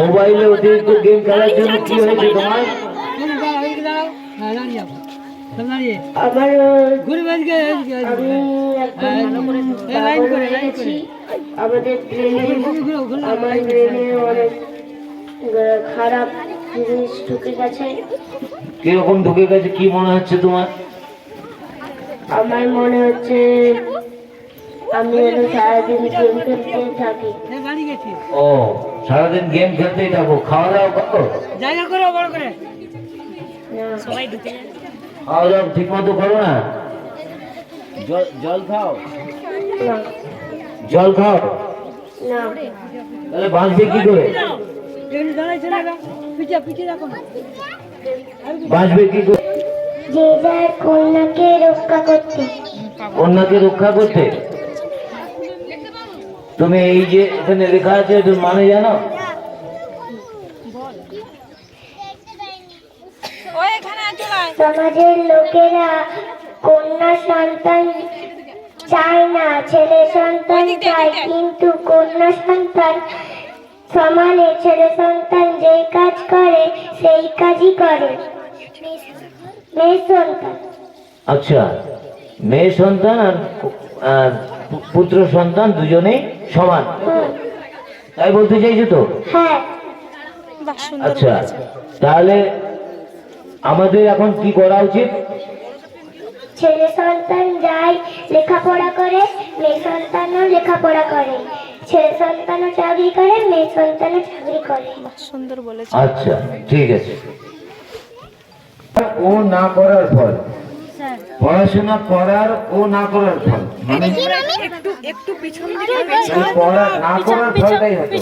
মোবাইলে অতিরিক্ত গেম খেলার জন্য কি হয়েছে তোমার? আমার আমাদের আমার ব্রেনে অনেক খারাপ জিনিস ঢুকে গেছে। কিরকম ঢুকে গেছে, কি মনে হচ্ছে তোমার? আমার মনে হচ্ছে আমি সারাদিন গেম খেলতে থাকি। ও, সারাদিন গেম খেলতেই থাকো। খাওয়া দাওয়া করো? জায়গা করো বড় করে সবাই খাওয়া দাওয়া ঠিক মতো করো না? জল খাও? জল খাও? তাহলে বাঁচবে কি করে? বাঁচবে কি করে? যে যার কন্যাকে রক্ষা করতে। কন্যাকে রক্ষা করতে? তুমি এই যে এখানে লেখা আছে মানে জানো? সমাজের লোকেরা কন্যা সন্তান চায় না, ছেলে সন্তান চায়, কিন্তু কন্যা সন্তান সমানে ছেলে সন্তান যেই কাজ করে সেই কাজই করে মেয়ে সন্তান। আচ্ছা, মেয়ে সন্তান আর পুত্র সন্তান দুজনেই সমান, তাই বলতে চাইছো তো? হ্যাঁ। আচ্ছা, তাহলে আমাদের এখন কি করা উচিত? ছেলে সন্তান যাই লেখাপড়া করে, মেয়ে সন্তানও লেখাপড়া করে, ছেলে সন্তানও চাকরি করে, মেয়ে সন্তানও চাকরি করে। সুন্দর বলেছে। আচ্ছা, ঠিক আছে। ও না করার ফল, পড়াশোনা করার ও না করার ফল, মানে একটু পিছন দিকে পড়া না করার ফলটাই হতো,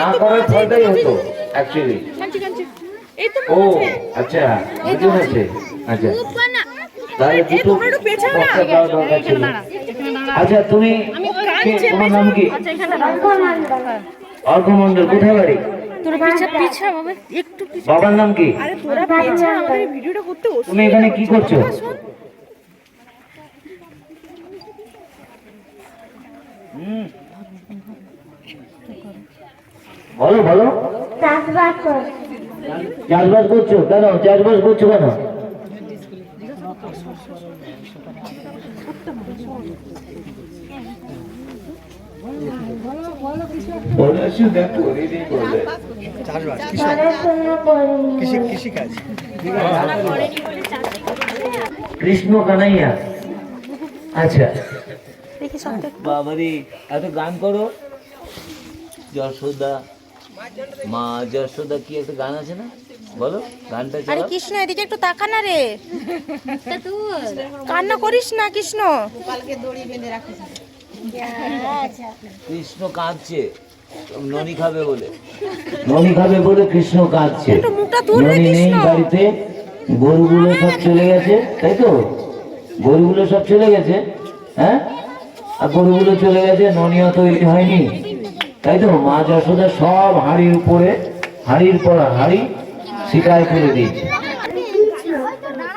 না করার ফলটাই হতো অ্যাকচুয়ালি। ও আচ্ছা, বুঝতে আচ্ছা, তাহলে দুটো দরকার ছিল। আচ্ছা, তুমি তোমার নাম কি? অর্ঘ মন্ডল। কোথায় বাড়ি? বাবার নাম কি? তুমি এখানে কি করছো? বলো বলো। চাষবাস চাষবাস করছো কেন? চাষবাস করছো কেন? কৃষ্ণ কানাইয়া। আচ্ছা বাবারি, এত গান করো। যশোদা মা যশোদা, কি একটা গান আছে না, বলো গানটা। আরে কৃষ্ণ এদিকে একটু তাকা না রে, কান্না করিস না কৃষ্ণ। কৃষ্ণ কাঁদছে, ননি খাবে বলে, ননি খাবে বলে কৃষ্ণ কাঁদছে। ননি নেই বাড়িতে, গরুগুলো সব চলে গেছে, তাই তো? গরুগুলো সব চলে গেছে, হ্যাঁ, আর গরুগুলো চলে গেছে, ননিও তৈরি হয়নি, তাই তো? মা যশোদা সব হাঁড়ির উপরে, হাঁড়ির পর হাঁড়ি শিকায় করে দিয়েছে।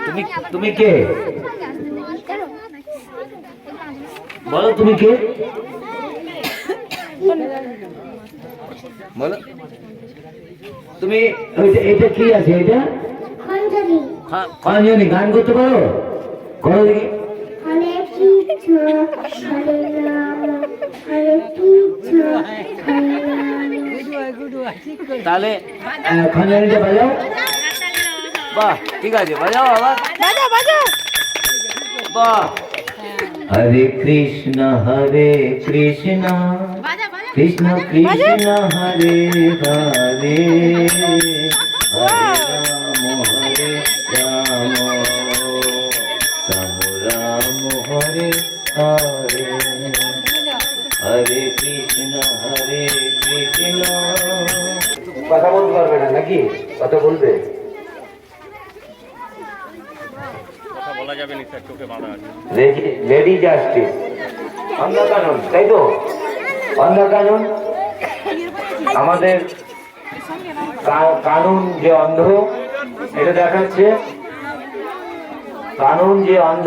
তুমি তুমি কে বলো? তুমি কে বলো? তুমি এটা কি আছে? এটা খঞ্জনি। গান করতে পারো? করো দেখি। তাহলে খঞ্জনিটা বাজাও। বাহ, ঠিক আছে, বাজাও আবার, বাজা বাজা। বাহ। হরে কৃষ্ণ কৃষ্ণ কৃষ্ণ কৃষ্ণ হরে হরে, হরে রাম রাম রাম হরে হরে, হরে কৃষ্ণ কৃষ্ণ। কথা বলতে পারবে না নাকি? কথা বলবে? লেডি জাস্টিস, অন্ধ কানুন, তাই তো? অন্ধ কানুন, আমাদের কানুন যে অন্ধ, এটা দেখাচ্ছে কানুন যে অন্ধ।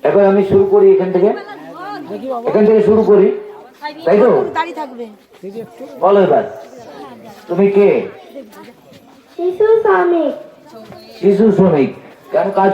এখন আমি শুরু করি এখান থেকে শুরু করি, তাই তো? দাঁড়িয়ে থাকবে। বলো এবার, তুমি কে? শিশু শ্রমিক। শিশু শ্রমিক। কেন কাজ